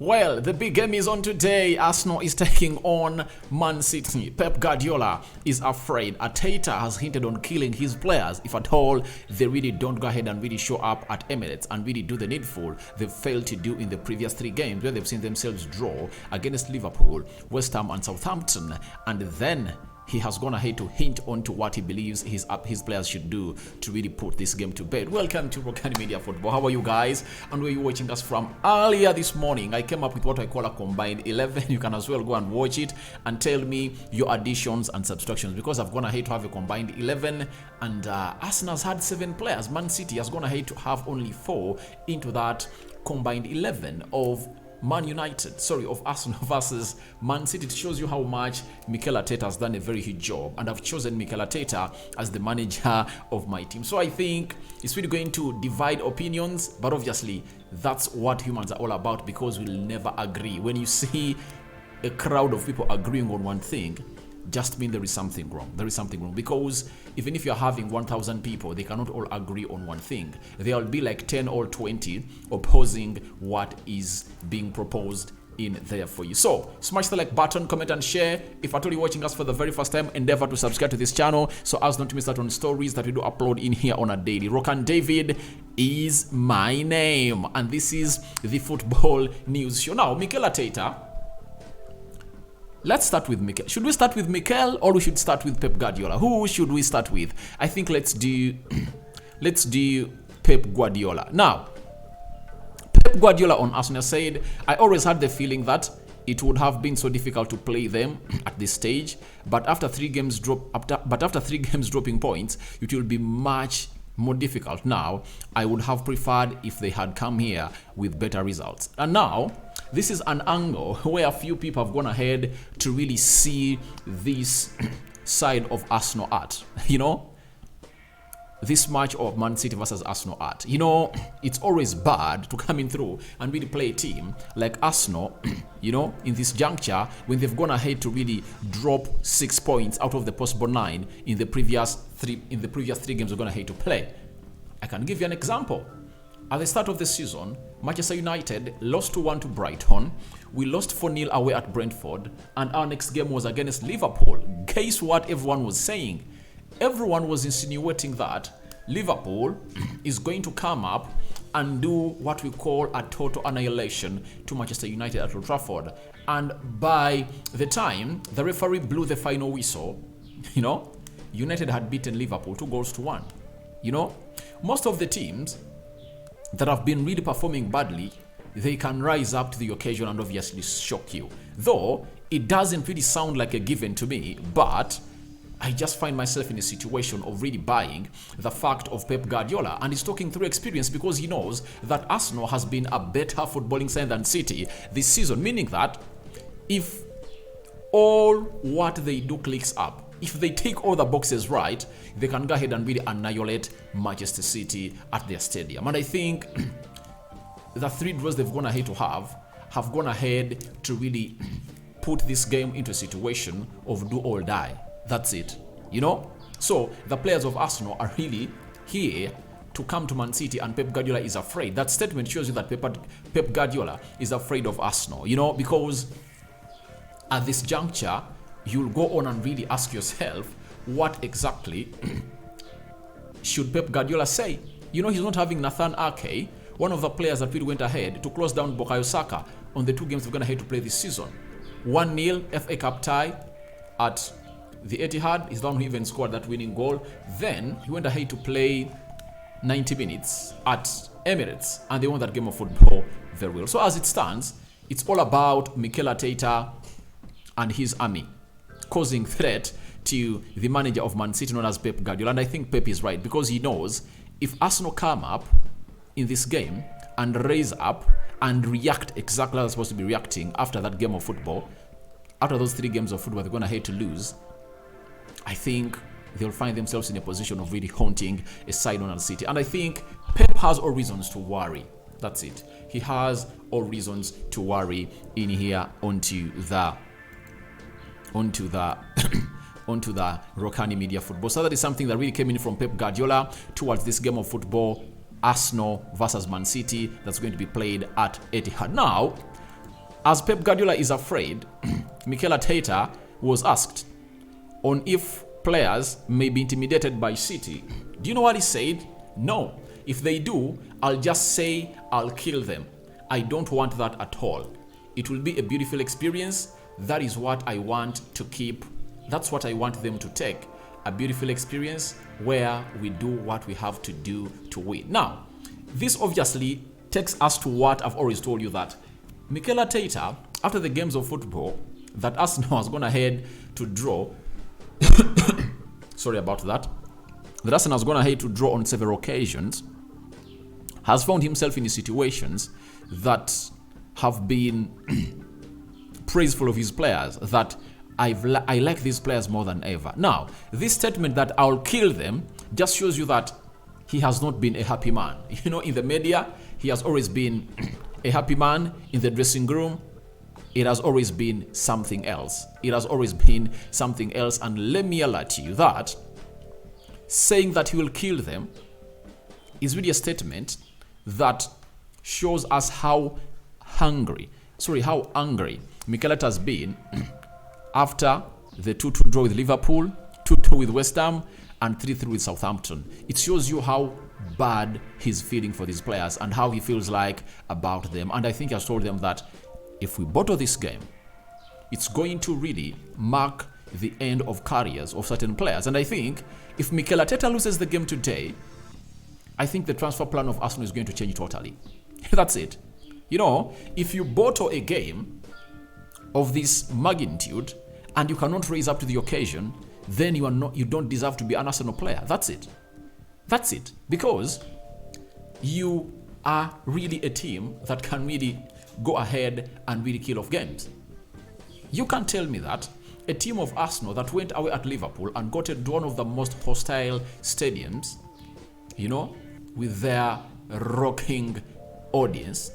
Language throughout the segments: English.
Well, the big game is on today. Arsenal is taking on Man City. Pep Guardiola is afraid. Arteta has hinted on killing his players if at all they really don't go ahead and really show up at Emirates and really do the needful they've failed to do in the previous 3 games where they've seen themselves draw against Liverpool, West Ham and Southampton. And then he has gone ahead to hint onto what he believes his players should do to really put this game to bed. Welcome to Rokani Media Football. How are you guys? And where are you watching us from? Earlier this morning, I came up with what I call a combined 11. You can as well go and watch it and tell me your additions and subtractions, because I've gone ahead to have a combined 11 and Arsenal has had 7 players. Man City has gone ahead to have only 4 into that combined 11 of of Arsenal versus Man City. It shows you how much Mikel Arteta has done a very huge job, and I've chosen Mikel Arteta as the manager of my team. So I think it's really going to divide opinions, but obviously that's what humans are all about, because we'll never agree. When you see a crowd of people agreeing on one thing, just mean there is something wrong. There is something wrong, because even if you're having 1,000 people, they cannot all agree on one thing. There will be like 10 or 20 opposing what is being proposed in there for you. So smash the like button, comment and share. If at all you're watching us for the very first time, endeavor to subscribe to this channel so as not to miss out on stories that we do upload in here on a daily. Rokani David is my name, and this is the football news show. Now, Mikel Arteta. Let's start with Mikel. Should we start with Mikel or we should start with Pep Guardiola? Who should we start with? I think let's do Pep Guardiola. Now, Pep Guardiola on Arsenal said, I always had the feeling that it would have been so difficult to play them at this stage, but after 3 games dropping points, it will be much more difficult. Now, I would have preferred if they had come here with better results. And now, this is an angle where a few people have gone ahead to really see this side of Arsenal art. You know, this match of Man City versus Arsenal art. You know, it's always bad to come in through and really play a team like Arsenal, you know, in this juncture when they've gone ahead to really drop 6 points out of the possible 9 in the previous 3 games they're going ahead to play. I can give you an example. At the start of the season, Manchester United lost 2-1 to Brighton. We lost 4-0 away at Brentford, and our next game was against Liverpool. Guess what everyone was saying? Everyone was insinuating that Liverpool is going to come up and do what we call a total annihilation to Manchester United at Old Trafford. And by the time the referee blew the final whistle, you know, United had beaten Liverpool 2-1. You know, most of the teams that have been really performing badly, they can rise up to the occasion and obviously shock you. Though it doesn't really sound like a given to me, but I just find myself in a situation of really buying the fact of Pep Guardiola, and he's talking through experience, because he knows that Arsenal has been a better footballing side than City this season, meaning that if all what they do clicks up, if they take all the boxes right, they can go ahead and really annihilate Manchester City at their stadium. And I think the 3 draws they've gone ahead to have gone ahead to really put this game into a situation of do or die. That's it, you know? So the players of Arsenal are really here to come to Man City, and Pep Guardiola is afraid. That statement shows you that Pep Guardiola is afraid of Arsenal, you know, because at this juncture, you'll go on and really ask yourself, what exactly should Pep Guardiola say? You know, he's not having Nathan Ake, one of the players that really went ahead to close down Bukayo Saka on the 2 games we're going to have to play this season. 1-0 FA Cup tie at the Etihad. He's the one who even scored that winning goal. Then he went ahead to play 90 minutes at Emirates, and they won that game of football very well. So as it stands, it's all about Mikel Arteta and his army causing threat to the manager of Man City known as Pep Guardiola. And I think Pep is right, because he knows if Arsenal come up in this game and raise up and react exactly how they're supposed to be reacting after that game of football, after those 3 games of football they're going to hate to lose, I think they'll find themselves in a position of really haunting a side known as City. And I think Pep has all reasons to worry. That's it. He has all reasons to worry in here onto the Rokani Media Football. So that is something that really came in from Pep Guardiola towards this game of football, Arsenal versus Man City, that's going to be played at Etihad. Now, As Pep Guardiola is afraid, Mikel Arteta was asked on if players may be intimidated by City. Do you know what he said? No. If they do, I'll just say I'll kill them. I don't want that at all. It will be a beautiful experience. That is what I want to keep. That's what I want them to take. A beautiful experience where we do what we have to do to win. Now, this obviously takes us to what I've always told you, that Mikel Arteta, after the games of football that Arsenal has gone ahead to draw, sorry about that, that Arsenal has gone ahead to draw on several occasions, has found himself in situations that have been praiseful of his players, that I like these players more than ever. Now, this statement that I'll kill them just shows you that he has not been a happy man. You know, in the media, he has always been a happy man. In the dressing room, it has always been something else. It has always been something else. And let me alert you that saying that he will kill them is really a statement that shows us how angry Mikel Arteta has been after the 2-2 draw with Liverpool, 2-2 with West Ham, and 3-3 with Southampton. It shows you how bad he's feeling for these players and how he feels like about them. And I think he has told them that if we bottle this game, it's going to really mark the end of careers of certain players. And I think if Mikel Arteta loses the game today, I think the transfer plan of Arsenal is going to change totally. That's it. You know, if you bottle a game of this magnitude and you cannot raise up to the occasion, then you don't deserve to be an Arsenal player. That's it. That's it. Because you are really a team that can really go ahead and really kill off games. You can't tell me that a team of Arsenal that went away at Liverpool and got into one of the most hostile stadiums, you know, with their rocking audience,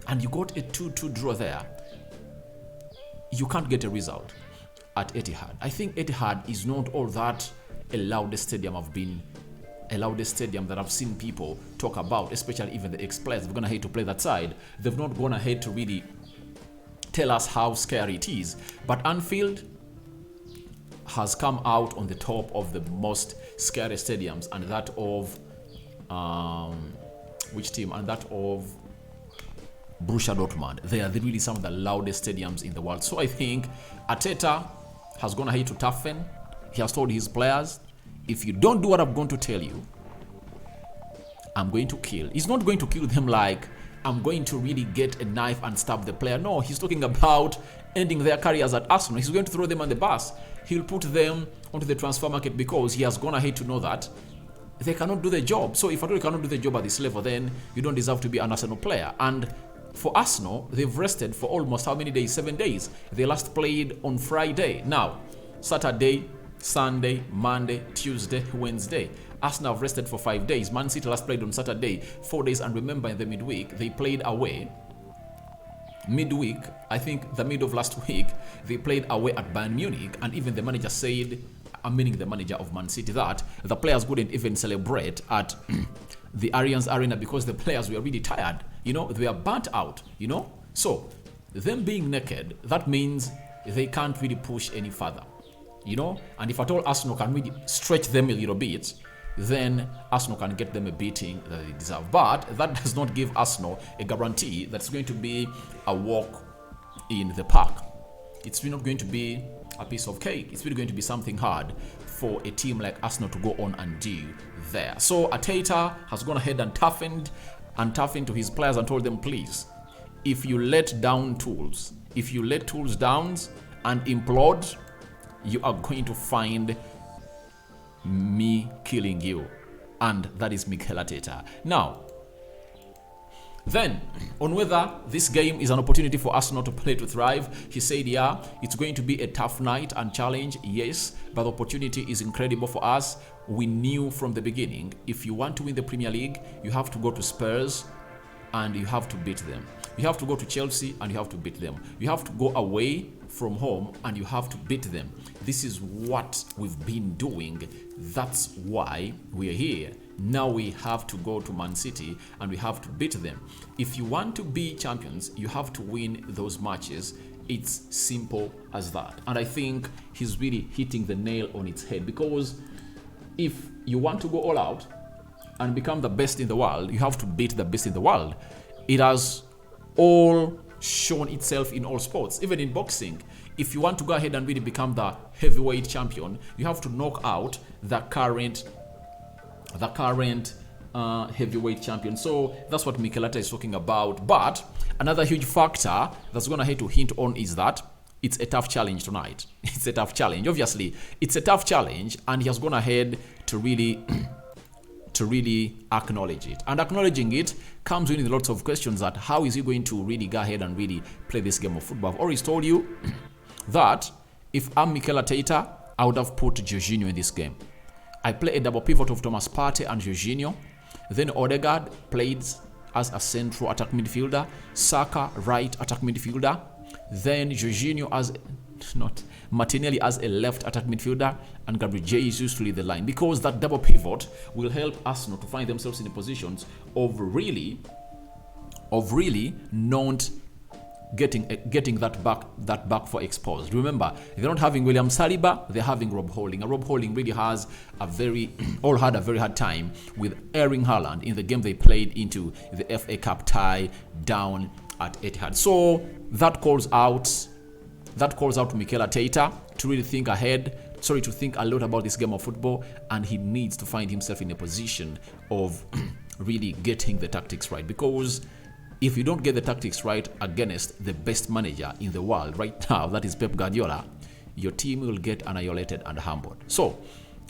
and you got a 2-2 draw there, you can't get a result at Etihad. I think Etihad is not all that a loudest stadium that I've seen people talk about, especially even the ex-players. They've gone ahead to play that side. They've not gone ahead to really tell us how scary it is. But Anfield has come out on the top of the most scary stadiums, and that of which team? And that of Borussia Dortmund. They are really some of the loudest stadiums in the world. So I think Arteta has gone ahead to toughen. He has told his players, if you don't do what I'm going to tell you, I'm going to kill. He's not going to kill them like I'm going to really get a knife and stab the player. No, he's talking about ending their careers at Arsenal. He's going to throw them on the bus. He'll put them onto the transfer market because he has gone ahead to know that they cannot do the job. So if you cannot do the job at this level, then you don't deserve to be an Arsenal player. And for Arsenal, they've rested for almost how many days? 7 days. They last played on Friday. Now, Saturday, Sunday, Monday, Tuesday, Wednesday. Arsenal have rested for 5 days. Man City last played on Saturday, 4 days. And remember, in the midweek, they played away. Midweek, I think the mid of last week, they played away at Bayern Munich. And even the manager said, I'm meaning the manager of Man City, that the players wouldn't even celebrate at the Allianz Arena because the players were really tired. You know, they were burnt out, you know. So, them being naked, that means they can't really push any further, you know. And if at all Arsenal can really stretch them a little bit, then Arsenal can get them a beating that they deserve. But that does not give Arsenal a guarantee that it's going to be a walk in the park. It's really not going to be a piece of cake. It's really going to be something hard for a team like Arsenal to go on and do there. So Arteta has gone ahead and toughened to his players and told them, please, if you let tools down and implode, you are going to find me killing you. And that is Mikel Arteta. Now, then, on whether this game is an opportunity for Arsenal to play to thrive, he said, yeah, it's going to be a tough night and challenge, yes, but the opportunity is incredible for us. We knew from the beginning, if you want to win the Premier League, you have to go to Spurs and you have to beat them. You have to go to Chelsea and you have to beat them. You have to go away from home and you have to beat them. This is what we've been doing. That's why we're here. Now we have to go to Man City and we have to beat them. If you want to be champions, you have to win those matches. It's simple as that. And I think he's really hitting the nail on its head, because if you want to go all out and become the best in the world, you have to beat the best in the world. It has all shown itself in all sports, even in boxing. If you want to go ahead and really become the heavyweight champion, you have to knock out the current heavyweight champion. So that's what Mikel Arteta is talking about. But another huge factor that's going to have to hint on is that it's a tough challenge tonight. It's a tough challenge. Obviously, it's a tough challenge, and he has gone ahead to really acknowledge it. And acknowledging it comes with lots of questions that how is he going to really go ahead and really play this game of football? I've always told you that if I'm Mikel Arteta, I would have put Jorginho in this game. I play a double pivot of Thomas Partey and Jorginho. Then Odegaard played as a central attack midfielder. Saka, right attack midfielder. Then Jorginho Martinelli as a left attack midfielder, and Gabriel Jesus to lead the line, because that double pivot will help Arsenal to find themselves in the positions of really not getting that back for exposed. Remember, they're not having William Saliba, they're having Rob Holding. And Rob Holding really has had a very hard time with Erling Haaland in the game they played into the FA Cup tie down at Etihad. So that calls out Mikel Arteta to really think to think a lot about this game of football, and he needs to find himself in a position of really getting the tactics right, because if you don't get the tactics right against the best manager in the world right now, that is Pep Guardiola, your team will get annihilated and humbled. So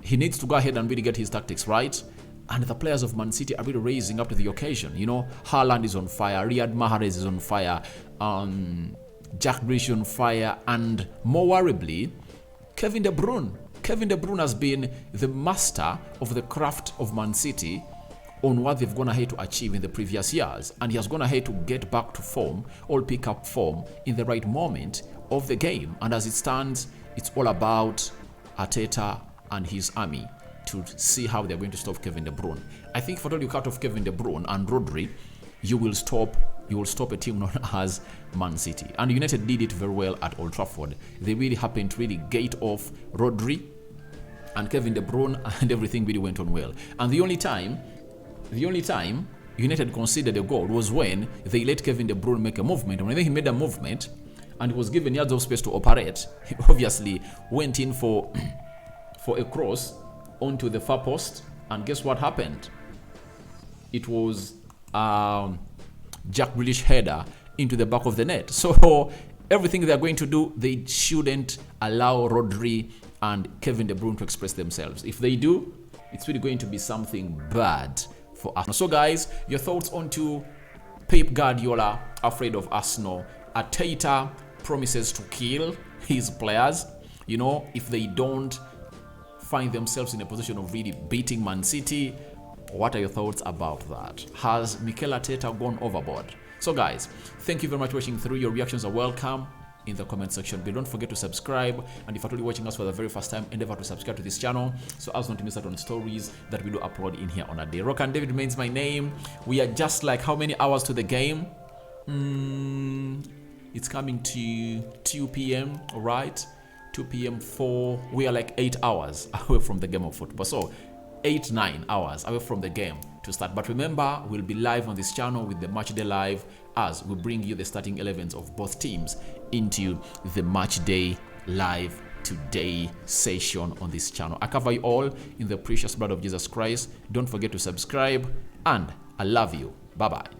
he needs to go ahead and really get his tactics right. And the players of Man City are really raising up to the occasion. You know, Haaland is on fire, Riyad Mahrez is on fire, Jack Grealish on fire, and more worryingly, Kevin De Bruyne. Kevin De Bruyne has been the master of the craft of Man City on what they've gone ahead to achieve in the previous years, and he has gone ahead to get back to form or pick up form in the right moment of the game. And as it stands, it's all about Arteta and his army to see how they're going to stop Kevin De Bruyne. I think if at all you cut off Kevin De Bruyne and Rodri, you will stop a team known as Man City. And United did it very well at Old Trafford. They really happened to really gate off Rodri and Kevin De Bruyne, and everything really went on well. And the only time United conceded a goal was when they let Kevin De Bruyne make a movement. And when he made a movement and he was given yards of space to operate, he obviously went in for a cross onto the far post, and guess what happened? It was Jack Grealish header into the back of the net. So everything they're going to do, they shouldn't allow Rodri and Kevin De Bruyne to express themselves. If they do, it's really going to be something bad for Arsenal. So guys, your thoughts onto Pep Guardiola afraid of Arsenal. Arteta promises to kill his players, if they don't find themselves in a position of really beating Man City. What are your thoughts about that? Has Mikel Arteta gone overboard? So guys, thank you very much for watching through. Your reactions are welcome in the comment section below. Don't forget to subscribe, and if you're only watching us for the very first time, endeavor to subscribe to this channel so as not to miss out on stories that we do upload in here on a day. Rokani David remains my name. We are just like how many hours to the game? It's coming to 2 p.m. all right, 2 p.m. we are like 8 hours away from the game of football. So 8-9 hours away from the game to start. But remember, we'll be live on this channel with the Match Day Live as we bring you the starting 11s of both teams into the Match Day Live today session on this channel. I cover you all in the precious blood of Jesus Christ. Don't forget to subscribe, and I love you. Bye bye.